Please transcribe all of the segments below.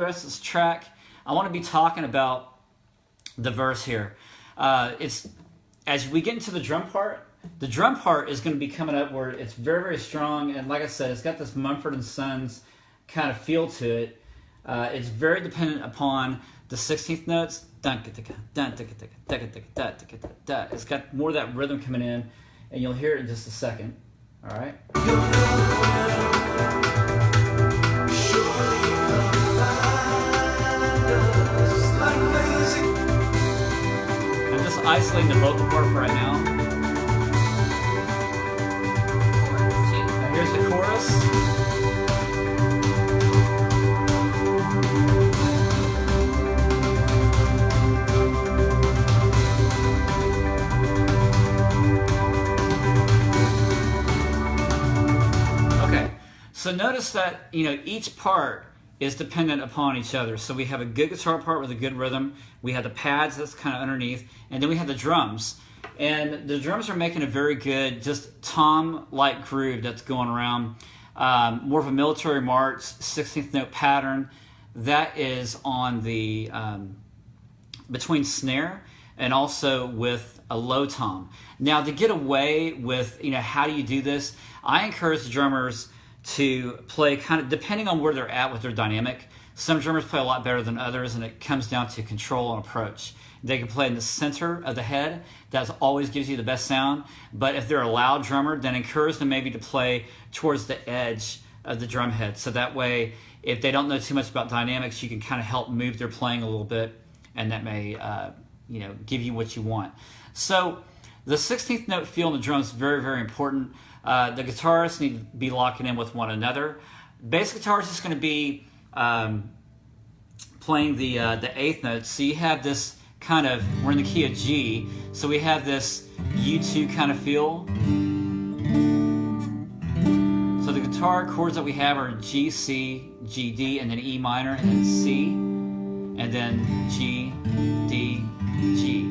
the rest of this track, I want to be talking about the verse here. It's as we get into the drum part is going to be coming up where it's very, very strong, and like I said, it's got this Mumford & Sons kind of feel to it. It's very dependent upon the 16th notes. It's got more of that rhythm coming in, and you'll hear it in just a second. All right. I'm just isolating the vocal part for right now. Now here's the chorus. So notice that, each part is dependent upon each other. So we have a good guitar part with a good rhythm. We have the pads that's kind of underneath. And then we have the drums. And the drums are making a very good, just tom-like groove that's going around. More of a military march, 16th note pattern. That is on the, between snare and also with a low tom. Now to get away with, how do you do this? I encourage the drummers to play kind of depending on where they're at with their dynamic. Some drummers play a lot better than others, and it comes down to control and approach. They can play in the center of the head. That always gives you the best sound. But if they're a loud drummer, then encourage them maybe to play towards the edge of the drum head. So that way, if they don't know too much about dynamics, you can kind of help move their playing a little bit, and that may give you what you want. So the 16th note feel in the drums is very, very important. The guitarists need to be locking in with one another. Bass guitar is just going to be playing the 8th note. So you have this kind of, we're in the key of G, so we have this U2 kind of feel. So the guitar chords that we have are G, C, G, D, and then E minor, and then C, and then G, D, G.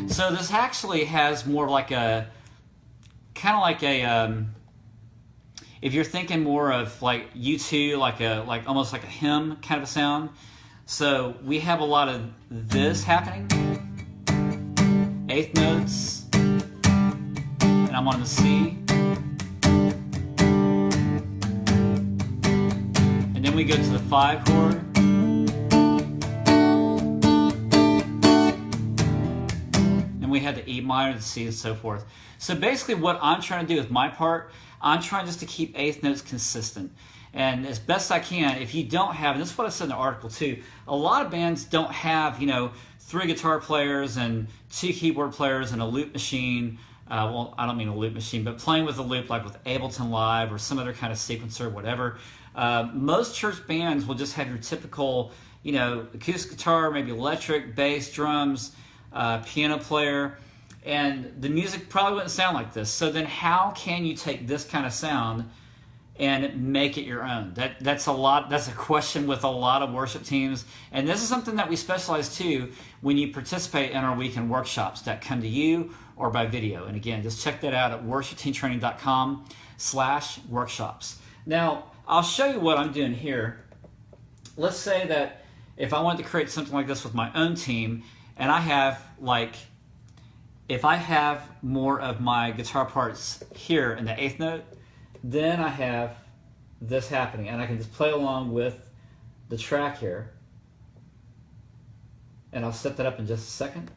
So this actually has more of like a kind of like a if you're thinking more of like U2, like almost like a hymn kind of a sound. So we have a lot of this happening, 8th notes, and I'm on the C, and then we go to the 5 chord, and we have the E minor, the C, and so forth. So basically what I'm trying to do with my part, I'm trying just to keep 8th notes consistent. And as best I can, if you don't have, and this is what I said in the article too, a lot of bands don't have, 3 guitar players and 2 keyboard players and a loop machine. Well, I don't mean a loop machine, but playing with a loop like with Ableton Live or some other kind of sequencer, whatever. Most church bands will just have your typical, acoustic guitar, maybe electric, bass, drums, piano player. And the music probably wouldn't sound like this. So then how can you take this kind of sound and make it your own? That's a question with a lot of worship teams. And this is something that we specialize too when you participate in our weekend workshops that come to you or by video. And again, just check that out at worshipteamtraining.com/workshops. Now, I'll show you what I'm doing here. Let's say that if I wanted to create something like this with my own team, and I have if I have more of my guitar parts here in the 8th note, then I have this happening, and I can just play along with the track here. And I'll set that up in just a second.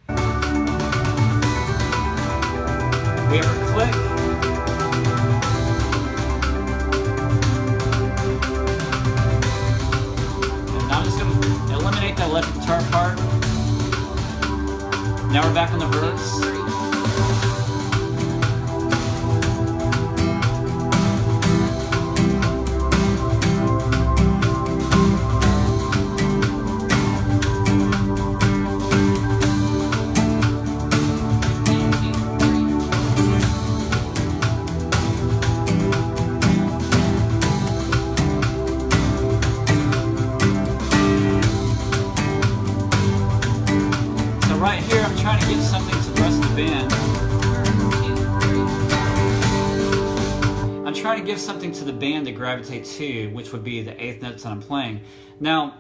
We have our click. Eliminate that left guitar part. Now we're back on the verse. Right here, I'm trying to get something to the rest of the to give something to the band to gravitate to, which would be the eighth notes that I'm playing. Now,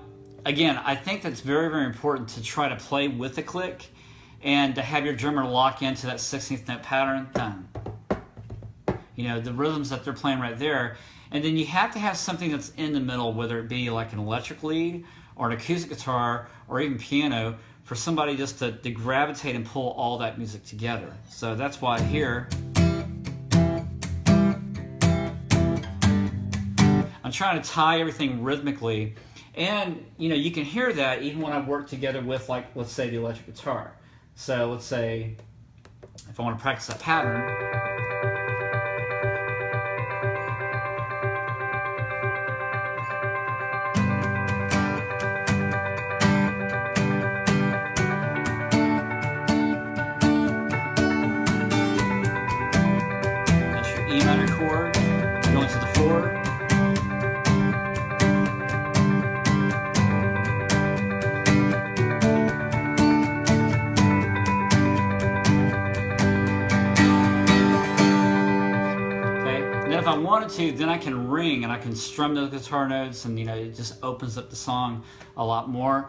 again, I think that's very, very important to try to play with the click and to have your drummer lock into that 16th note pattern. Done. You know, the rhythms that they're playing right there. And then you have to have something that's in the middle, whether it be like an electric lead or an acoustic guitar or even piano, for somebody just to gravitate and pull all that music together. So that's why here I'm trying to tie everything rhythmically. And you know, you can hear that even when I work together with, like, let's say the electric guitar. So let's say if I want to practice that pattern, E minor chord, going to the floor. Okay, and then if I wanted to, then I can ring and I can strum those guitar notes, and you know, it just opens up the song a lot more.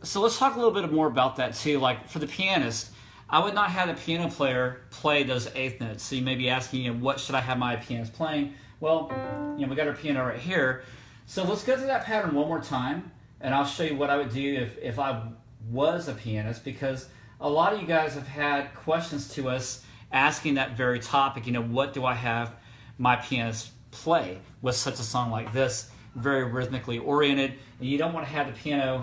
So let's talk a little bit more about that too. Like for the pianist, I would not have the piano player play those eighth notes. So you may be asking, you know, what should I have my pianist playing? Well, you know, we got our piano right here. So let's go through that pattern one more time, and I'll show you what I would do if I was a pianist, because a lot of you guys have had questions to us asking that very topic. You know, what do I have my pianist play with such a song like this, very rhythmically oriented, and you don't want to have the piano,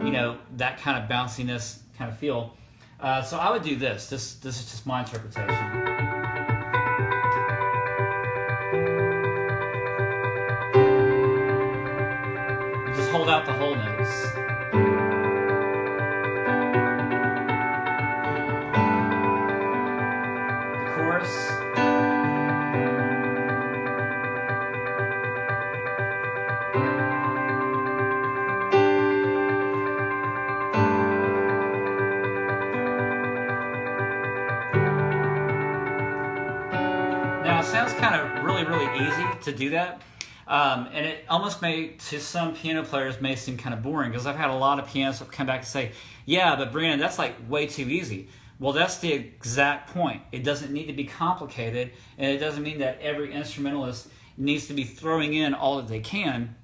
you know, that kind of bounciness kind of feel. So I would do this. This is just my interpretation. You just hold out the whole notes. The chorus. Now, it sounds kind of really easy to do that, and it almost may, to some piano players, may seem kind of boring, because I've had a lot of pianists come back and say, yeah, but Branon, that's like way too easy. Well, that's the exact point. It doesn't need to be complicated, and it doesn't mean that every instrumentalist needs to be throwing in all that they can.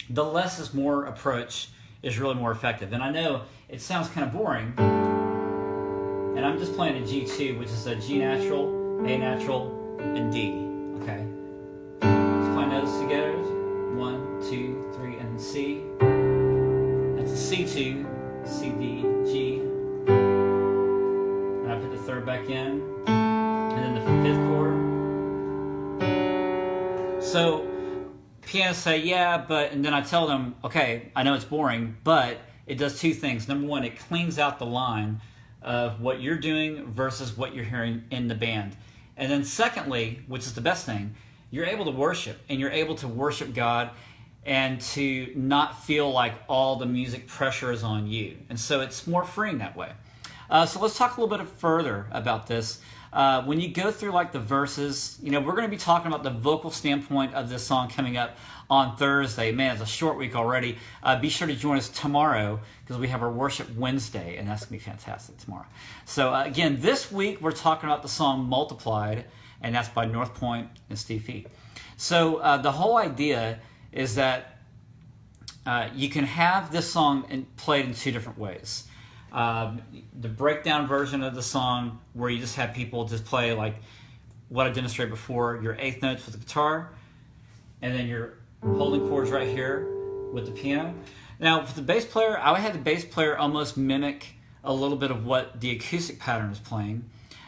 The less is more approach is really more effective. And I know it sounds kind of boring, and I'm just playing a G2, which is a G natural, A natural, and D. Okay, let's play those together. 1, 2, 3, and C. That's a C2, C, D, G. And I put the third back in, and then the fifth chord. So pianists say, yeah, but, and then I tell them, okay, I know it's boring, but it does two things. Number one, it cleans out the line of what you're doing versus what you're hearing in the band. And then secondly, which is the best thing, you're able to worship, and you're able to worship God and to not feel like all the music pressure is on you. And so it's more freeing that way. So let's talk a little bit further about this. When you go through like the verses, you know, we're going to be talking about the vocal standpoint of this song coming up on Thursday. Man, it's a short week already. Be sure to join us tomorrow, because we have our Worship Wednesday, and that's going to be fantastic tomorrow. So again, this week we're talking about the song Multiplied, and that's by North Point and Steve Fee. So the whole idea is that you can have this song played in two different ways. The breakdown version of the song, where you just have people just play like what I demonstrated before, your eighth notes with the guitar, and then your holding chords right here with the piano. Now, for the bass player, I would have the bass player almost mimic a little bit of what the acoustic pattern is playing.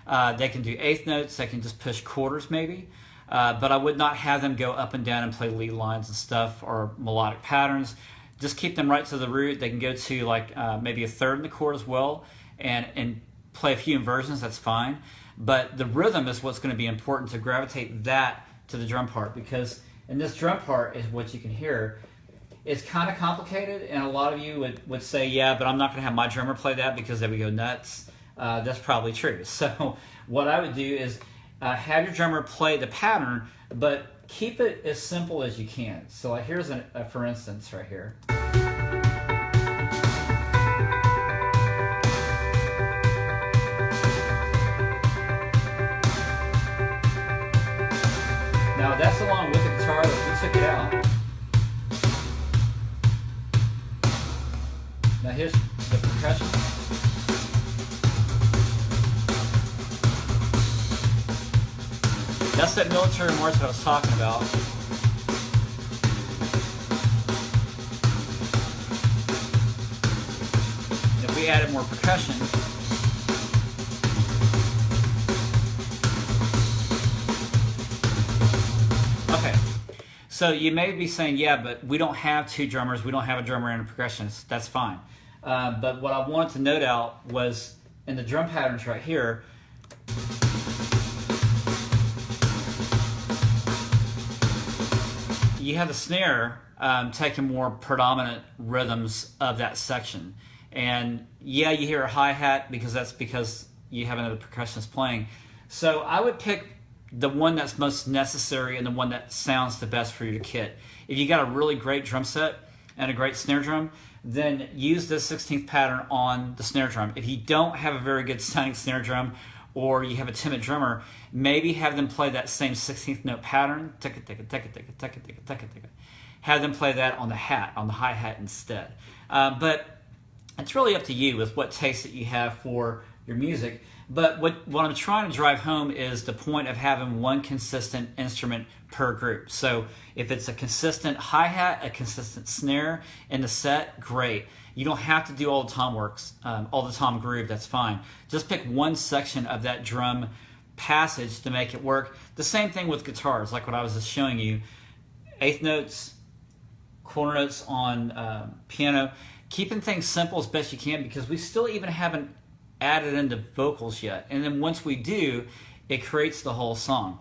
They can do eighth notes, they can just push quarters maybe, but I would not have them go up and down and play lead lines and stuff, or melodic patterns. Just keep them right to the root. They can go to like maybe a third in the chord as well, and play a few inversions, that's fine. But the rhythm is what's going to be important, to gravitate that to the drum part, because in this drum part is what you can hear. It's kind of complicated, and a lot of you would say, yeah, but I'm not going to have my drummer play that because they would go nuts. That's probably true. So what I would do is have your drummer play the pattern, but keep it as simple as you can. So like here's a for instance right here. Now that's along with the guitar that we took it out. Now here's the percussion. That's that military march that I was talking about. If we added more percussion, okay. So you may be saying, yeah, but we don't have two drummers. We don't have a drummer and a percussionist. That's fine. But what I wanted to note out was in the drum patterns right here, you have the snare taking more predominant rhythms of that section. And yeah, you hear a hi-hat because you have another percussionist playing. So I would pick the one that's most necessary and the one that sounds the best for your kit. If you got a really great drum set and a great snare drum, then use this 16th pattern on the snare drum. If you don't have a very good sounding snare drum, or you have a timid drummer, maybe have them play that same 16th note pattern, have them play that on the hi-hat instead. But it's really up to you with what taste that you have for your music. But what I'm trying to drive home is the point of having one consistent instrument per group. So if it's a consistent hi-hat, a consistent snare in the set, great. You don't have to do all the tom works, all the tom groove, that's fine. Just pick one section of that drum passage to make it work. The same thing with guitars, like what I was just showing you. Eighth notes, quarter notes on piano. Keeping things simple as best you can because we still even haven't added into vocals yet. And then once we do, it creates the whole song.